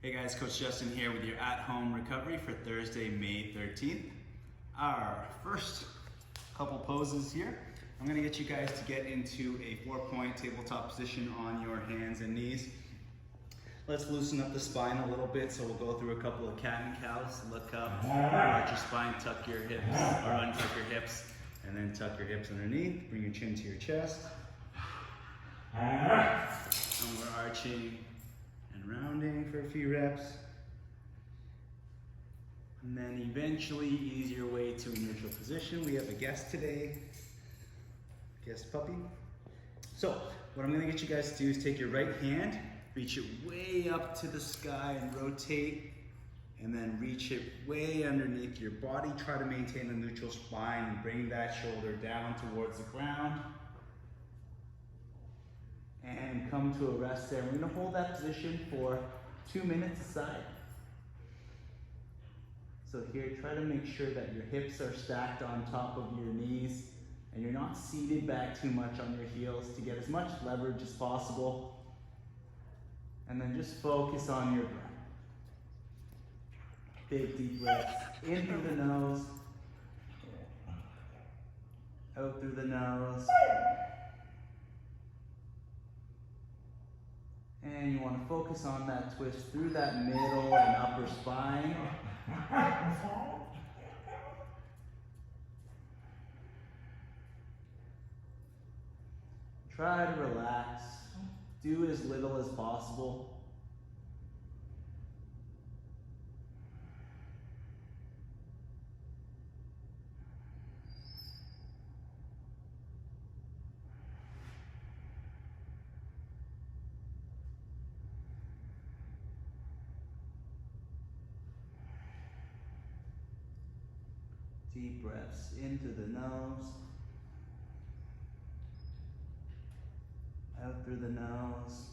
Hey guys, Coach Justin here with your at-home recovery for Thursday, May 13th. Our first couple poses here. I'm gonna get you guys to get into a 4-point tabletop position on your hands and knees. Let's loosen up the spine a little bit, so we'll go through a couple of cat and cows. Look up, arch your spine, tuck your hips, or untuck your hips, and then tuck your hips underneath. Bring your chin to your chest. And we're arching and rounding for a few reps. And then eventually ease your way to a neutral position. We have a guest today, guest puppy. So what I'm gonna get you guys to do is take your right hand, reach it way up to the sky and rotate, and then reach it way underneath your body. Try to maintain a neutral spine and bring that shoulder down towards the ground. And come to a rest there. We're gonna hold that position for 2 minutes aside. So here, try to make sure that your hips are stacked on top of your knees and you're not seated back too much on your heels to get as much leverage as possible. And then just focus on your breath. Big deep breaths in through the nose, out through the nose. And you want to focus on that twist through that middle and upper spine. Try to relax. Do as little as possible. Deep breaths into the nose, out through the nose.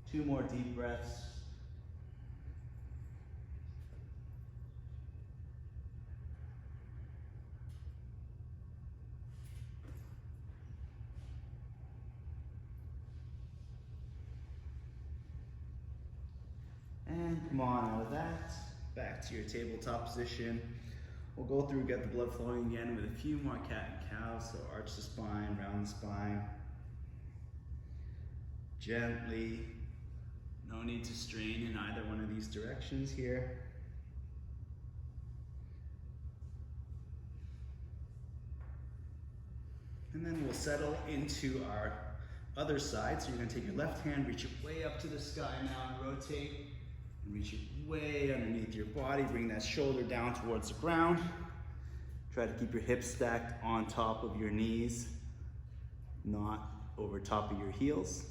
Two more deep breaths. And come on out of that. Back to your tabletop position. We'll go through, get the blood flowing again with a few more cat and cows. So arch the spine, round the spine. Gently. No need to strain in either one of these directions here. And then we'll settle into our other side. So you're gonna take your left hand, reach it way up to the sky now and rotate. And reach it way underneath your body. Bring that shoulder down towards the ground. Try to keep your hips stacked on top of your knees, not over top of your heels.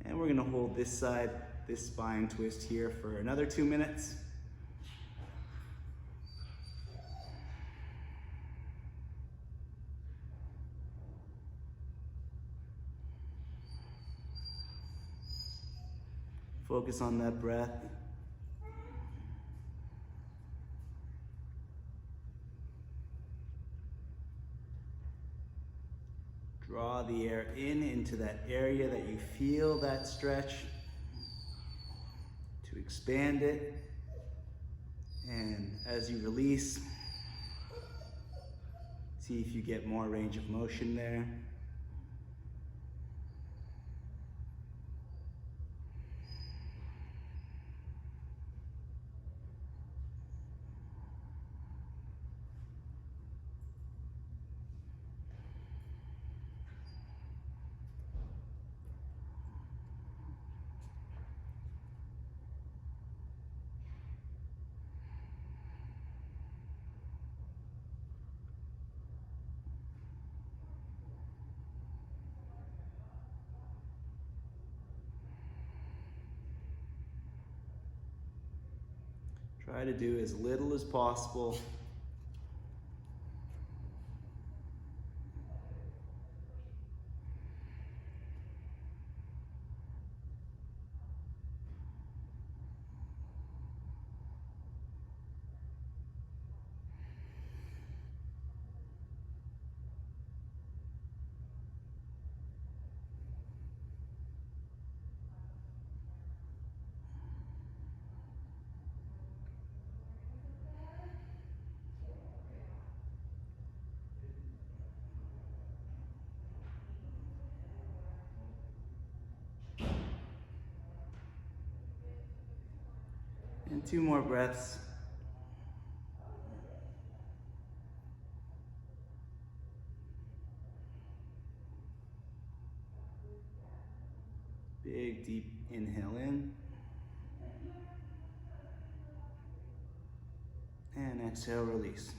And we're gonna hold this side, this spine twist here for another 2 minutes. Focus on that breath. Draw the air in into that area that you feel that stretch, to expand it. And as you release, see if you get more range of motion there. Try to do as little as possible. And 2 more breaths. Big, deep inhale in. And exhale, release.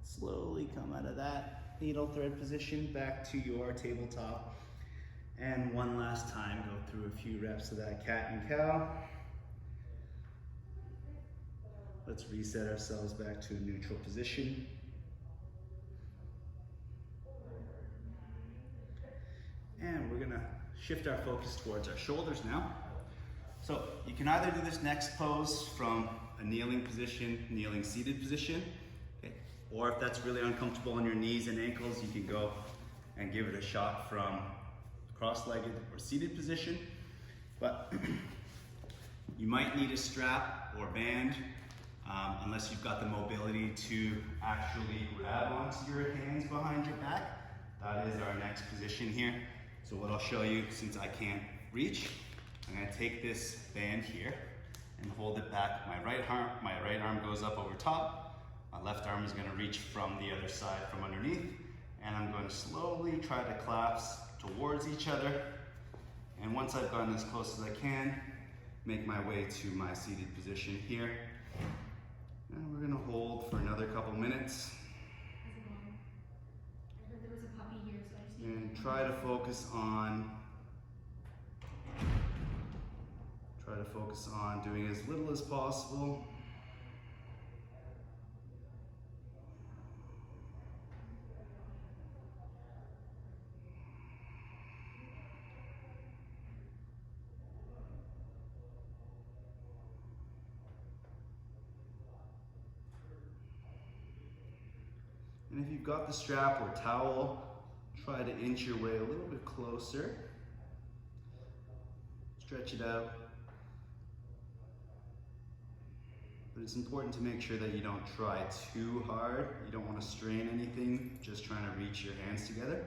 Slowly come out of that needle thread position back to your tabletop. And one last time, go through a few reps of that cat and cow. Let's reset ourselves back to a neutral position. And we're gonna shift our focus towards our shoulders now. So you can either do this next pose from a kneeling position, kneeling seated position, okay? Or if that's really uncomfortable on your knees and ankles, you can go and give it a shot from cross-legged or seated position. But you might need a strap or band unless you've got the mobility to actually grab onto your hands behind your back. That is our next position here. So what I'll show you, since I can't reach, I'm gonna take this band here and hold it back. My right arm goes up over top. My left arm is gonna reach from the other side from underneath. And I'm going to slowly try to collapse towards each other. And once I've gotten as close as I can, make my way to my seated position here. And we're gonna hold for another couple minutes. I heard there was a puppy here, so I just need And try to focus on doing as little as possible. And if you've got the strap or towel, try to inch your way a little bit closer. Stretch it out. But it's important to make sure that you don't try too hard. You don't want to strain anything, just trying to reach your hands together.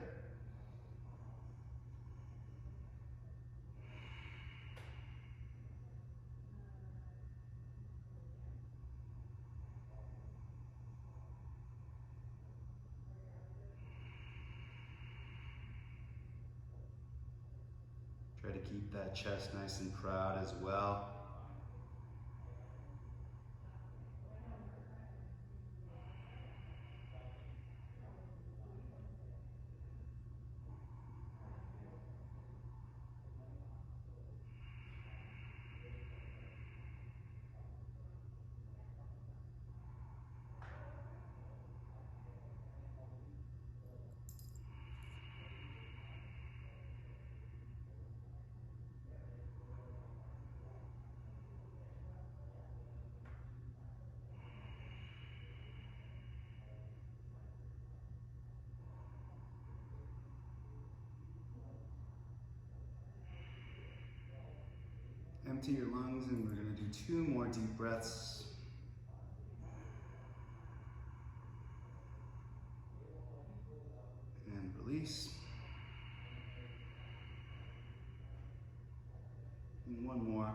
Try to keep that chest nice and proud as well. Empty your lungs, and we're going to do 2 more deep breaths. And release. And 1 more.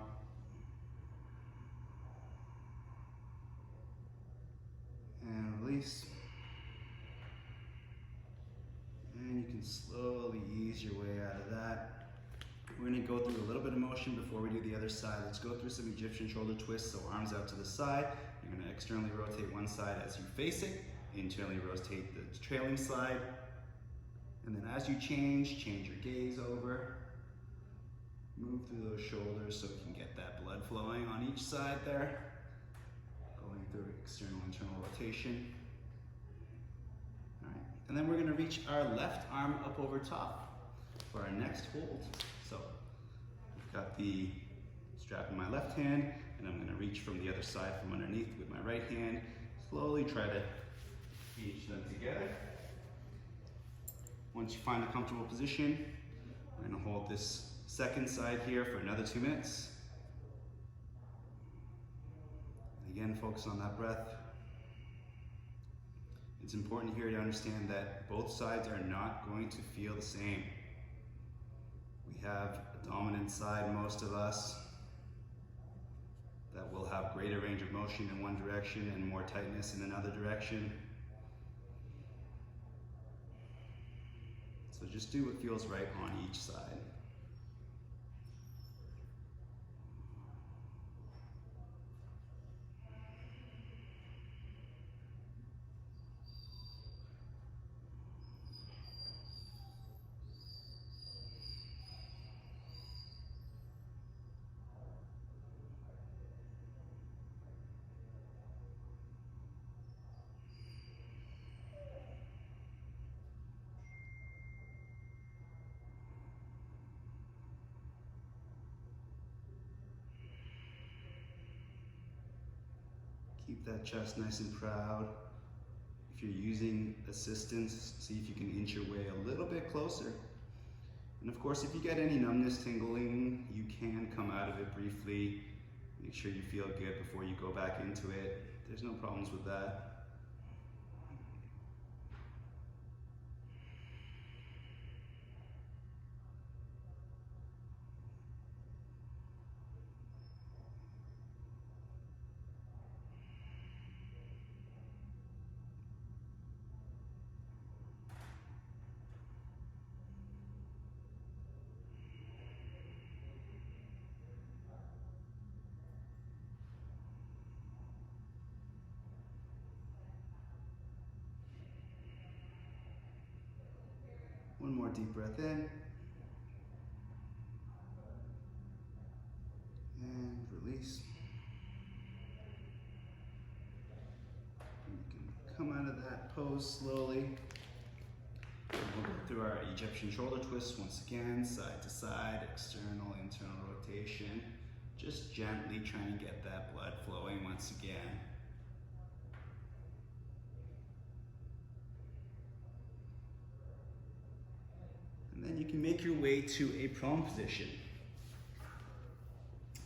And release. And you can slowly ease your way out of that. We're going to go through a little bit of motion before we do the other side. Let's go through some Egyptian shoulder twists, so arms out to the side. You're going to externally rotate one side as you face it, internally rotate the trailing side. And then as you change your gaze over. Move through those shoulders so you can get that blood blood flowing on each side there. Going through external, internal rotation. All right, and then we're gonna reach our left arm up over top for our next hold. So I've got the strap in my left hand, and I'm gonna reach from the other side from underneath with my right hand. Slowly try to reach them together. Once you find a comfortable position, we're gonna hold this second side here for another 2 minutes. Again, focus on that breath. It's important here to understand that both sides are not going to feel the same. We have a dominant side, most of us, that will have greater range of motion in one direction and more tightness in another direction. So just do what feels right on each side. Keep that chest nice and proud. If you're using assistance, see if you can inch your way a little bit closer. And of course, if you get any numbness, tingling, you can come out of it briefly. Make sure you feel good before you go back into it. There's no problems with that. One more deep breath in. And release. And you can come out of that pose slowly. And we'll go through our Egyptian shoulder twist once again, side to side, external, internal rotation. Just gently trying to get that blood flowing once again. And then you can make your way to a prone position.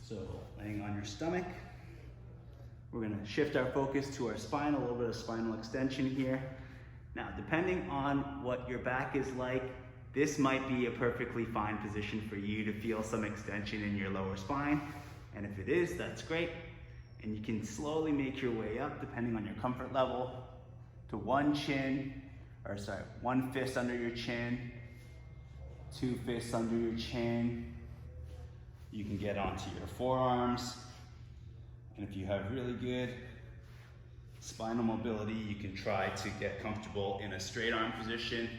So laying on your stomach, we're gonna shift our focus to our spine, a little bit of spinal extension here. Now, depending on what your back is like, this might be a perfectly fine position for you to feel some extension in your lower spine. And if it is, that's great. And you can slowly make your way up, depending on your comfort level, to one fist under your chin, 2 fists under your chin. You can get onto your forearms. And if you have really good spinal mobility, you can try to get comfortable in a straight arm position,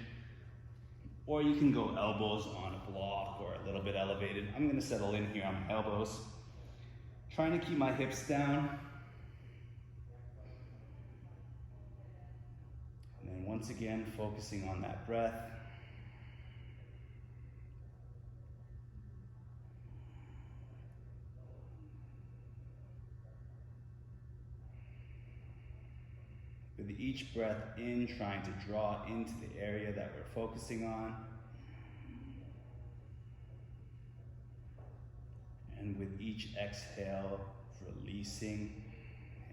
or you can go elbows on a block or a little bit elevated. I'm gonna settle in here on my elbows, trying to keep my hips down. And then once again, focusing on that breath. With each breath in, trying to draw into the area that we're focusing on. And with each exhale, releasing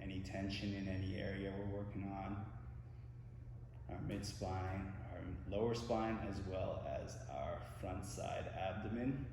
any tension in any area we're working on. Our mid-spine, our lower spine, as well as our front side abdomen.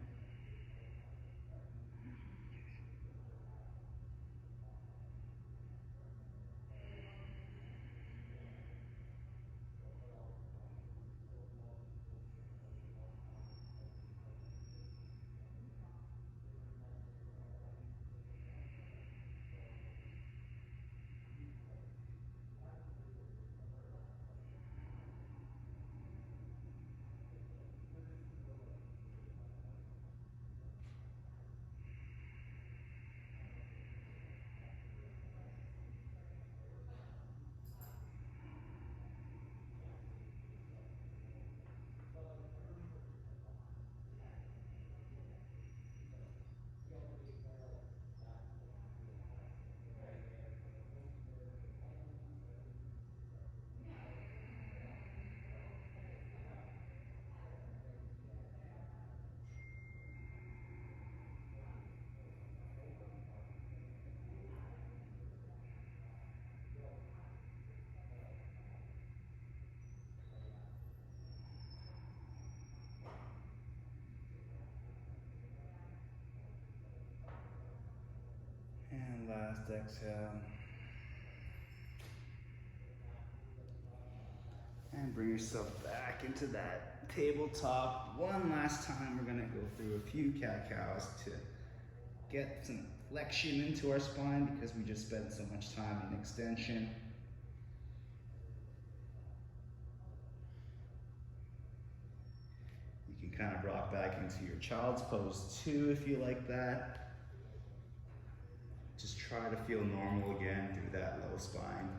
last exhale. And bring yourself back into that tabletop. One last time, we're gonna go through a few cat-cows to get some flexion into our spine because we just spent so much time in extension. You can kind of rock back into your child's pose too if you like that. Just try to feel normal again through that low spine.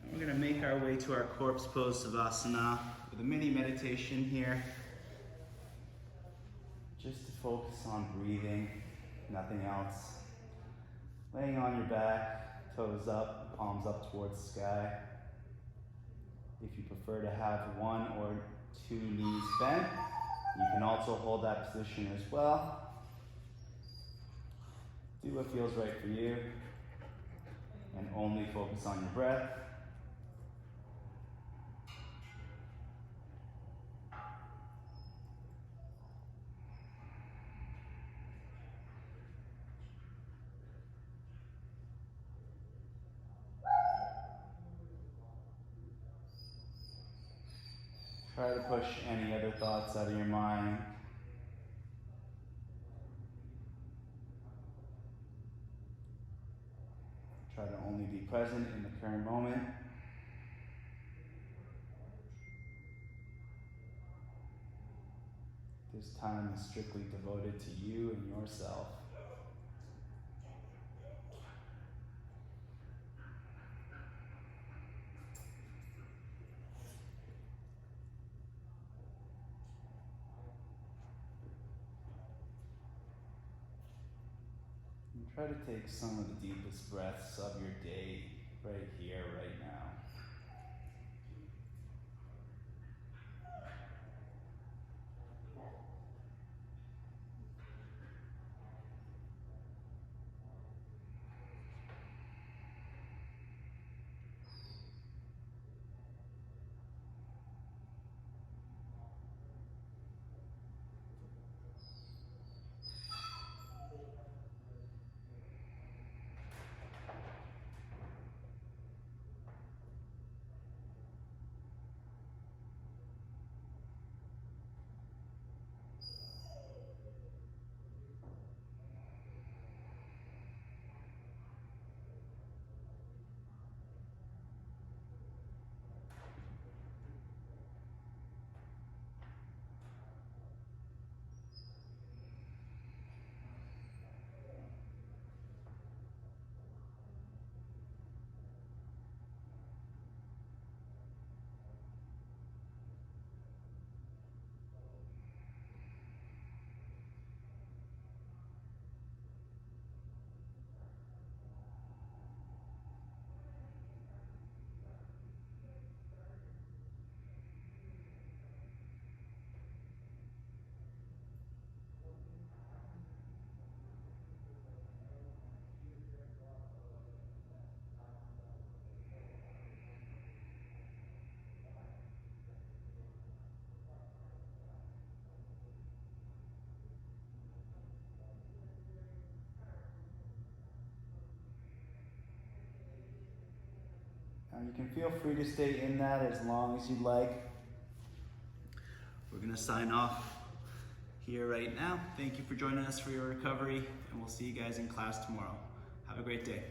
And we're gonna make our way to our corpse pose Savasana with a mini meditation here. Just to focus on breathing, nothing else. Laying on your back, toes up, palms up towards the sky. If you prefer to have one or two knees bent, you can also hold that position as well. Do what feels right for you, and only focus on your breath. Try to push any other thoughts out of your mind. Try to only be present in the current moment. This time is strictly devoted to you and yourself. And try to take some of the deepest breaths of your day right here, right now. You can feel free to stay in that as long as you'd like. We're gonna sign off here right now. Thank you for joining us for your recovery, and we'll see you guys in class tomorrow. Have a great day.